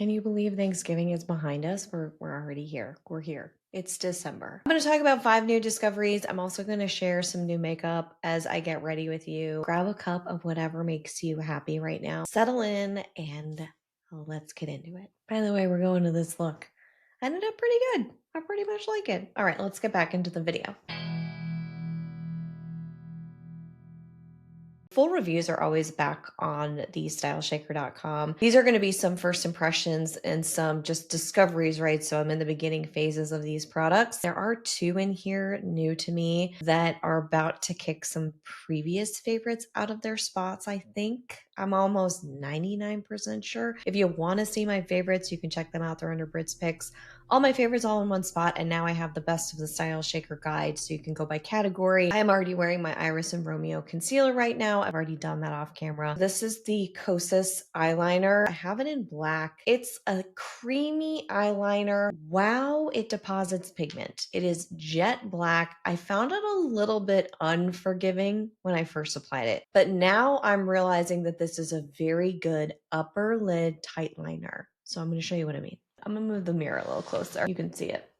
Can you believe Thanksgiving is behind us? We're already here. We're here. It's December. I'm going to talk about 5 new discoveries. I'm also going to share some new makeup as I get ready with you. Grab a cup of whatever makes you happy right now. Settle in and let's get into it. By the way, we're going to this look. Ended up pretty good. I pretty much like it. All right, let's get back into the video. Full reviews are always back on TheStyleshaker.com. These are going to be some first impressions and some just discoveries, right? So I'm in the beginning phases of these products. There are 2 in here new to me that are about to kick some previous favorites out of their spots, I think. I'm almost 99% sure. If you want to see my favorites, you can check them out. They're under Britt's picks. All my favorites all in one spot, and now I have the best of the Style Shaker guide, so you can go by category. I am already wearing my Iris and Romeo concealer right now. I've already done that off camera. This is the Kosas eyeliner. I have it in black. It's a creamy eyeliner. Wow, it deposits pigment. It is jet black. I found it a little bit unforgiving when I first applied it, but now I'm realizing that this is a very good upper lid tight liner. So I'm going to show you what I mean. I'm gonna move the mirror a little closer. You can see it.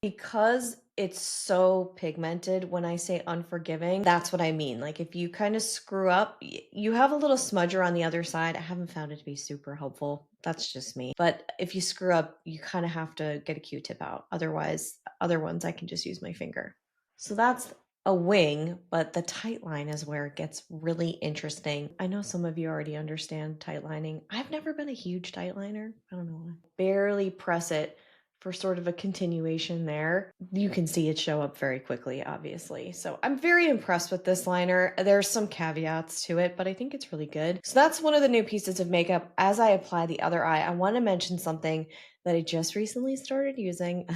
Because it's so pigmented, when I say unforgiving, that's what I mean. Like if you kind of screw up, you have a little smudger on the other side. I haven't found it to be super helpful. That's just me. But if you screw up, you kind of have to get a Q-tip out. Otherwise, other ones I can just use my finger. So that's a wing, but the tight line is where it gets really interesting. I know some of you already understand tight lining. I've never been a huge tight liner. I don't know why. Barely press it for sort of a continuation there. You can see it show up very quickly, obviously. So I'm very impressed with this liner. There's some caveats to it, but I think it's really good. So that's one of the new pieces of makeup. As I apply the other eye, I want to mention something that I just recently started using.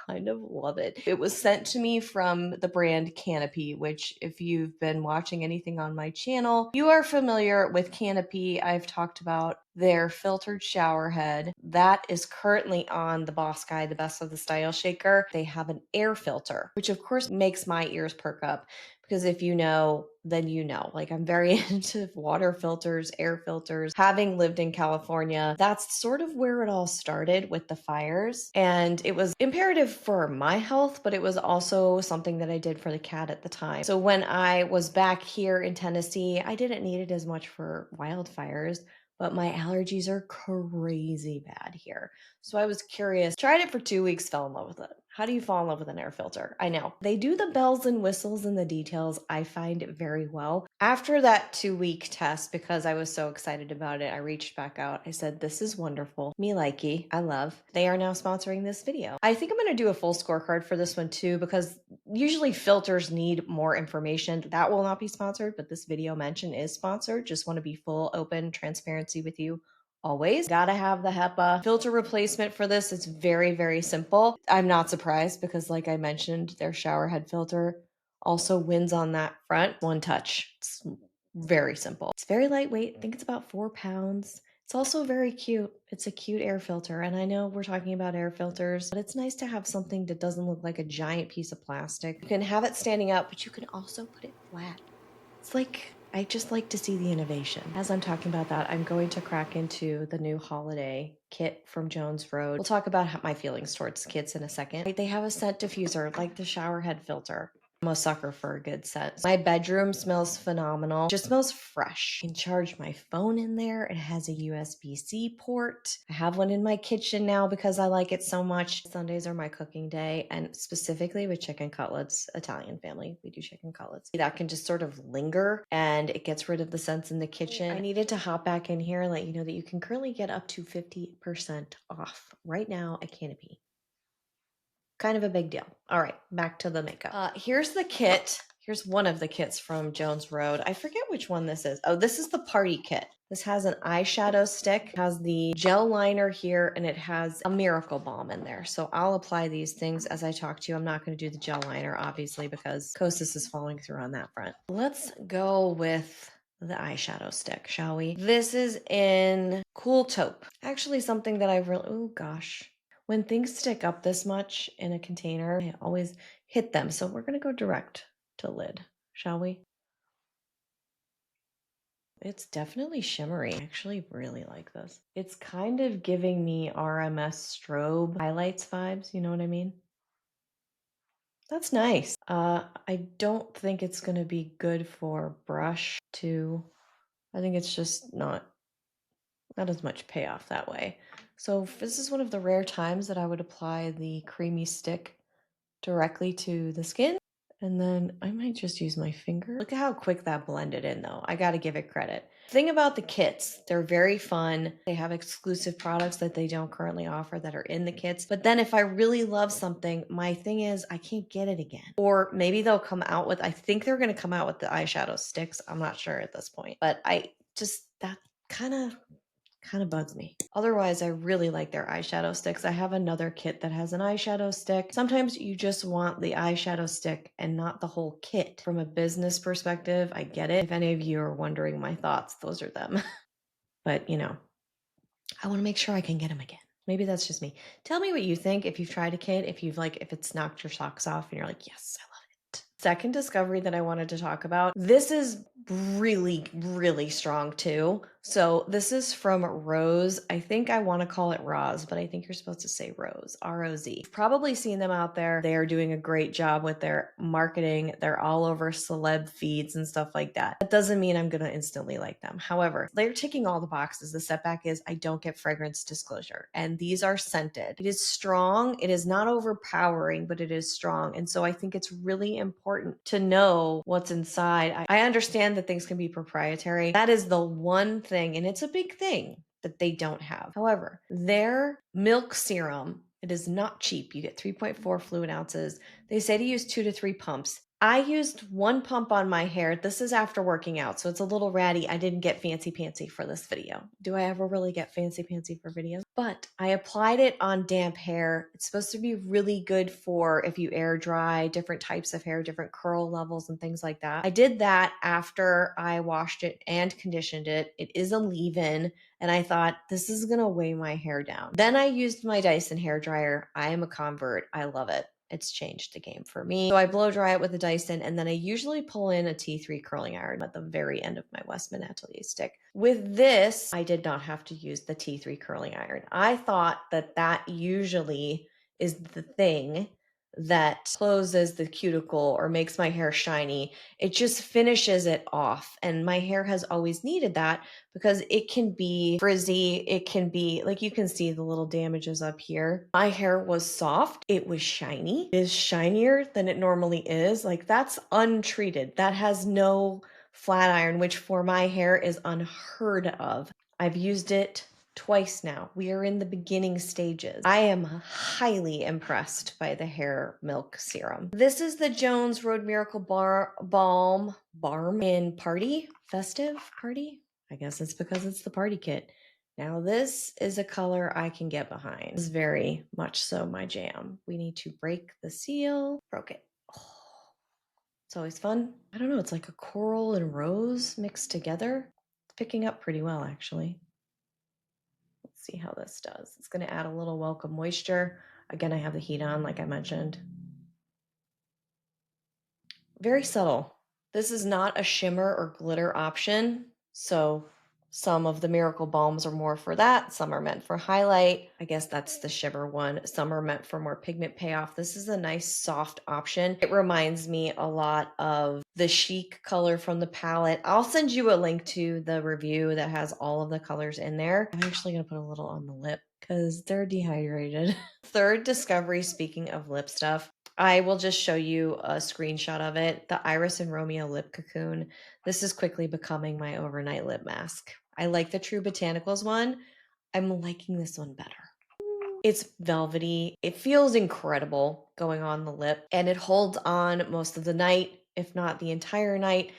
Kind of love it. It was sent to me from the brand Canopy, which if you've been watching anything on my channel, you are familiar with Canopy. I've talked about their filtered shower head. That is currently on the Boss Guide, the best of the Style Shaker. They have an air filter, which of course makes my ears perk up. Because if you know, then you know. Like I'm very into water filters, air filters. Having lived in California, that's sort of where it all started with the fires. And it was imperative for my health, but it was also something that I did for the cat at the time. So when I was back here in Tennessee, I didn't need it as much for wildfires, but my allergies are crazy bad here. So I was curious, tried it for 2 weeks, fell in love with it. How do you fall in love with an air filter? I know. They do the bells and whistles and the details. I find it very well. After that 2-week test, because I was so excited about it, I reached back out. I said, this is wonderful. Me likey. I love. They are now sponsoring this video. I think I'm going to do a full scorecard for this one too, because usually filters need more information. That will not be sponsored, but this video mention is sponsored. Just want to be full, open, transparency with you. Always gotta have the HEPA filter replacement for this. It's very, very simple. I'm not surprised because like I mentioned, their shower head filter also wins on that front. One touch. It's very simple. It's very lightweight. I think it's about 4 pounds. It's also very cute. It's a cute air filter. And I know we're talking about air filters, but it's nice to have something that doesn't look like a giant piece of plastic. You can have it standing up, but you can also put it flat. It's like, I just like to see the innovation. As I'm talking about that, I'm going to crack into the new holiday kit from Jones Road. We'll talk about my feelings towards kits in a second. They have a scent diffuser, like the shower head filter. I'm a sucker for a good scent. My bedroom smells phenomenal. Just smells fresh. I can charge my phone in there. It has a USB-C port. I have one in my kitchen now because I like it so much. Sundays are my cooking day, and specifically with chicken cutlets, Italian family, we do chicken cutlets. That can just sort of linger and it gets rid of the scents in the kitchen. I needed to hop back in here and let you know that you can currently get up to 50% off right now at Canopy. Kind of a big deal. All right, back to the makeup. Here's the kit. Here's one of the kits from Jones Road. I forget which one this is. Oh, this is the party kit. This has an eyeshadow stick, it has the gel liner here, and it has a Miracle Balm in there. So I'll apply these things as I talk to you. I'm not going to do the gel liner, obviously, because Kosas is following through on that front. Let's go with the eyeshadow stick, shall we? This is in Cool Taupe. Actually, something that I've really, oh gosh. When things stick up this much in a container, I always hit them. So we're going to go direct to lid, shall we? It's definitely shimmery. I actually really like this. It's kind of giving me RMS strobe highlights vibes, you know what I mean? That's nice. I don't think it's gonna be good for brush too. I think it's just not as much payoff that way. So this is one of the rare times that I would apply the creamy stick directly to the skin. And then I might just use my finger. Look at how quick that blended in though. I gotta give it credit. Thing about the kits, they're very fun. They have exclusive products that they don't currently offer that are in the kits. But then if I really love something, my thing is I can't get it again. Or maybe they'll come out with, I think they're gonna come out with the eyeshadow sticks. I'm not sure at this point. But that kind of bugs me. Otherwise, I really like their eyeshadow sticks. I have another kit that has an eyeshadow stick. Sometimes you just want the eyeshadow stick and not the whole kit. From a business perspective, I get it. If any of you are wondering my thoughts, those are them. But, you know, I want to make sure I can get them again. Maybe that's just me. Tell me what you think if you've tried a kit, if it's knocked your socks off and you're like, yes, I love it. Second discovery that I wanted to talk about. This is really, really strong too. So this is from Rose. I think I want to call it Roz, but I think you're supposed to say Rose, R-O-Z. You've probably seen them out there. They are doing a great job with their marketing. They're all over celeb feeds and stuff like that. That doesn't mean I'm going to instantly like them. However, they're ticking all the boxes. The setback is I don't get fragrance disclosure, and these are scented. It is strong. It is not overpowering, but it is strong. And so I think it's really important to know what's inside. I understand that things can be proprietary. That is the one thing, and it's a big thing that they don't have. However, their milk serum, it is not cheap. You get 3.4 fluid ounces. They say to use 2 to 3 pumps. I used 1 pump on my hair. This is after working out, so it's a little ratty. I didn't get fancy pantsy for this video. Do I ever really get fancy pantsy for videos? But I applied it on damp hair. It's supposed to be really good for if you air dry, different types of hair, different curl levels and things like that. I did that after I washed it and conditioned it. It is a leave-in, and I thought this is gonna weigh my hair down. Then I used my Dyson hair dryer. I am a convert. I love it. It's changed the game for me. So I blow dry it with a Dyson, and then I usually pull in a T3 curling iron at the very end of my Westman Atelier stick. With this, I did not have to use the T3 curling iron. I thought that usually is the thing that closes the cuticle or makes my hair shiny. It just finishes it off. And my hair has always needed that because it can be frizzy. It can be like, you can see the little damages up here. My hair was soft. It was shiny. It is shinier than it normally is. Like, that's untreated. That has no flat iron, which for my hair is unheard of. I've used it twice now. We are in the beginning stages. I am highly impressed by the hair milk serum. This is the Jones Road Miracle Balm in Party, Festive Party. I guess it's because it's the party kit. Now this is a color I can get behind. It's very much so my jam. We need to break the seal. Broke it. Oh, it's always fun. I don't know, it's like a coral and rose mixed together. It's picking up pretty well, actually. Let's see how this does. It's going to add a little welcome moisture. Again, I have the heat on, like I mentioned. Very subtle. This is not a shimmer or glitter option, so some of the Miracle Balms are more for that. Some are meant for highlight. I guess that's the shimmer one. Some are meant for more pigment payoff. This is a nice soft option. It reminds me a lot of the Chic color from the palette. I'll send you a link to the review that has all of the colors in there. I'm actually going to put a little on the lip because they're dehydrated. Third discovery, speaking of lip stuff, I will just show you a screenshot of it. The Iris and Romeo Lip Cocoon. This is quickly becoming my overnight lip mask. I like the True Botanicals one. I'm liking this one better. It's velvety. It feels incredible going on the lip, and it holds on most of the night, if not the entire night.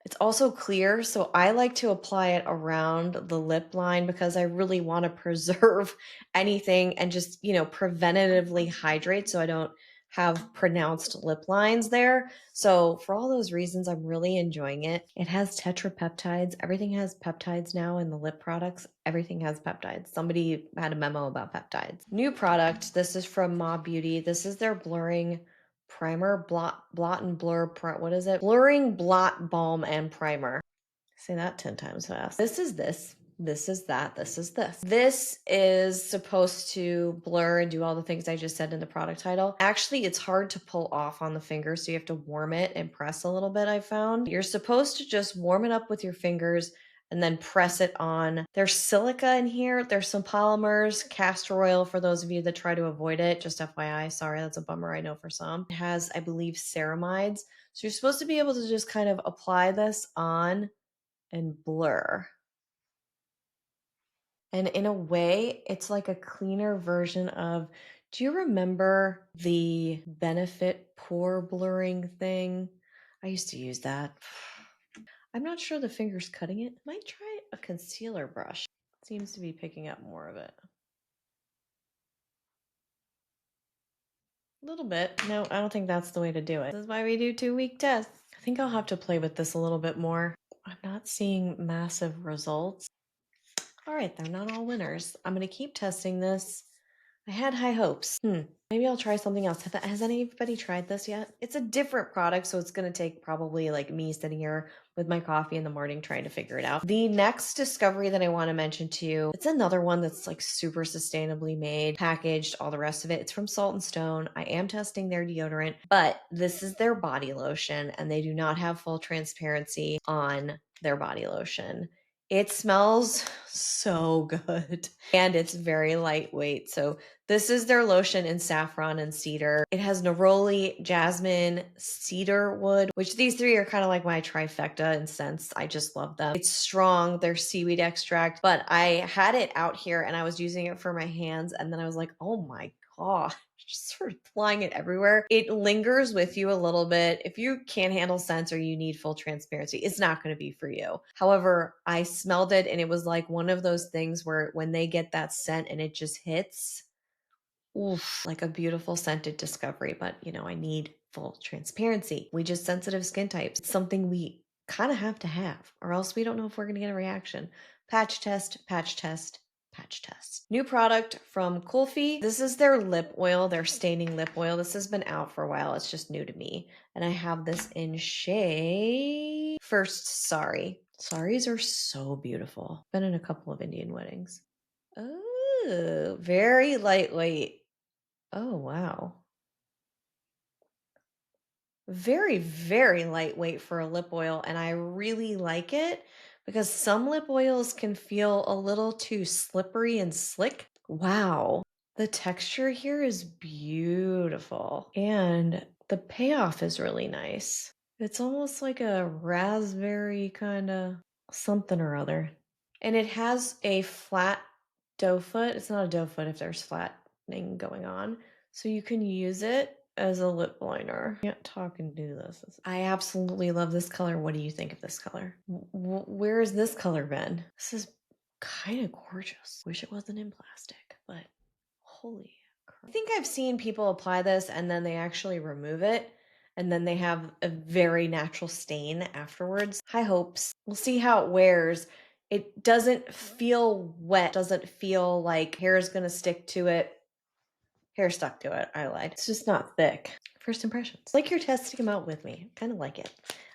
It's also clear, so I like to apply it around the lip line because I really want to preserve anything and just, preventatively hydrate so I don't have pronounced lip lines there. So for all those reasons, I'm really enjoying it. It has tetrapeptides. Everything has peptides now in the lip products. Everything has peptides. Somebody had a memo about peptides. New product. This is from Ma Beauty. This is their blurring primer, blot and blur, what is it? Blurring blot balm and primer. Say that 10 times fast. This is this. This is that. This is this. This is supposed to blur and do all the things I just said in the product title. Actually, it's hard to pull off on the fingers, so you have to warm it and press a little bit, I found. You're supposed to just warm it up with your fingers and then press it on. There's silica in here. There's some polymers, castor oil for those of you that try to avoid it. Just FYI, sorry, that's a bummer, I know for some. It has, I believe, ceramides. So you're supposed to be able to just kind of apply this on and blur. And in a way, it's like a cleaner version of, do you remember the Benefit pore blurring thing? I used to use that. I'm not sure the finger's cutting it. Might try a concealer brush. Seems to be picking up more of it. A little bit. No, I don't think that's the way to do it. This is why we do 2-week tests. I think I'll have to play with this a little bit more. I'm not seeing massive results. All right, they're not all winners. I'm going to keep testing this. I had high hopes. Maybe I'll try something else. Has anybody tried this yet? It's a different product, so it's going to take probably like me sitting here with my coffee in the morning trying to figure it out. The next discovery that I want to mention to you, it's another one that's like super sustainably made, packaged, all the rest of it. It's from Salt and Stone. I am testing their deodorant, but this is their body lotion, and they do not have full transparency on their body lotion. It smells so good and it's very lightweight. So this is their lotion in saffron and cedar. It has neroli, jasmine, cedar wood, which these three are kind of like my trifecta in scents. I just love them. It's strong. They're seaweed extract, but I had it out here and I was using it for my hands. And then I was like, oh my God, just sort of applying it everywhere. It lingers with you a little bit. If you can't handle scents or you need full transparency, it's not going to be for you. However, I smelled it and it was like one of those things where when they get that scent and it just hits, oof, like a beautiful scented discovery. But you know, I need full transparency. We just sensitive skin types. It's something we kind of have to have, or else we don't know if we're going to get a reaction. Patch test, patch test, patch test. New product from Kulfi. This is their lip oil, their staining lip oil. This has been out for a while. It's just new to me. And I have this in shade First Sorry. Saris are so beautiful. Been in a couple of Indian weddings. Oh, very lightweight. Oh, wow. Very, very lightweight for a lip oil, and I really like it because some lip oils can feel a little too slippery and slick. Wow. The texture here is beautiful, and the payoff is really nice. It's almost like a raspberry kind of something or other. And it has a flat doe foot. It's not a doe foot if there's flattening going on. So you can use it as a lip liner. Can't talk and do this. I absolutely love this color. What do you think of this color? Where has this color been? This is kind of gorgeous. Wish it wasn't in plastic, but holy crap. I think I've seen people apply this and then they actually remove it. And then they have a very natural stain afterwards. High hopes. We'll see how it wears. It doesn't feel wet, doesn't feel like hair is going to stick to it. Hair stuck to it. I lied. It's just not thick. First impressions. Like you're testing them out with me. Kind of like it.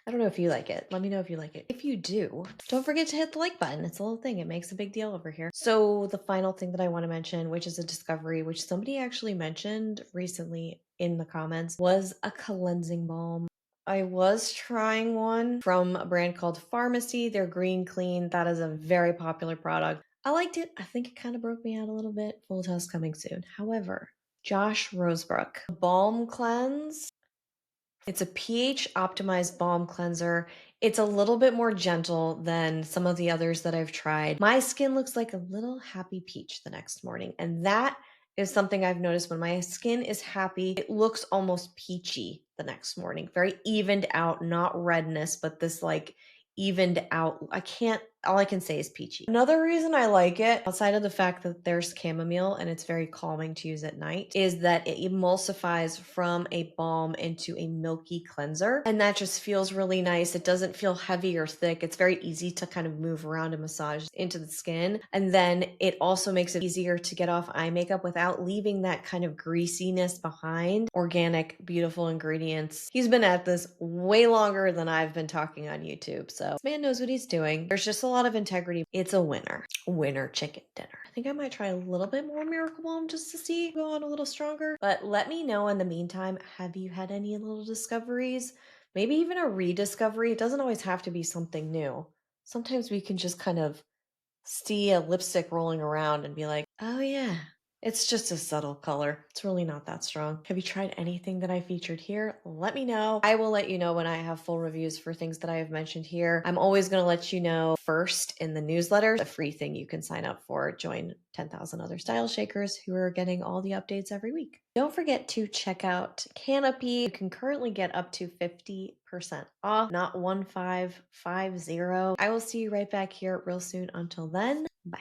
I don't know if you like it. Let me know if you like it. If you do, don't forget to hit the like button. It's a little thing. It makes a big deal over here. So the final thing that I want to mention, which is a discovery, which somebody actually mentioned recently in the comments, was a cleansing balm. I was trying one from a brand called Pharmacy. They're green clean. That is a very popular product. I liked it. I think it kind of broke me out a little bit. Full test coming soon. However, Josh Rosebrook Balm Cleanse. It's a pH optimized balm cleanser. It's a little bit more gentle than some of the others that I've tried. My skin looks like a little happy peach the next morning. And that is something I've noticed when my skin is happy. It looks almost peachy the next morning. Very evened out, not redness, but this like evened out. I can't all I can say is peachy. Another reason I like it, outside of the fact that there's chamomile and it's very calming to use at night, is that it emulsifies from a balm into a milky cleanser. And that just feels really nice. It doesn't feel heavy or thick. It's very easy to kind of move around and massage into the skin. And then it also makes it easier to get off eye makeup without leaving that kind of greasiness behind. Organic, beautiful ingredients. He's been at this way longer than I've been talking on YouTube. So this man knows what he's doing. There's just a lot of integrity. It's a winner. Winner chicken dinner. I think I might try a little bit more Miracle Balm just to see go on a little stronger. But let me know in the meantime, have you had any little discoveries? Maybe even a rediscovery. It doesn't always have to be something new. Sometimes we can just kind of see a lipstick rolling around and be like, oh yeah, it's just a subtle color. It's really not that strong. Have you tried anything that I featured here? Let me know. I will let you know when I have full reviews for things that I have mentioned here. I'm always going to let you know first in the newsletter, a free thing you can sign up for. Join 10,000 other style shakers who are getting all the updates every week. Don't forget to check out Canopy. You can currently get up to 50% off, not 1550. I will see you right back here real soon. Until then, bye.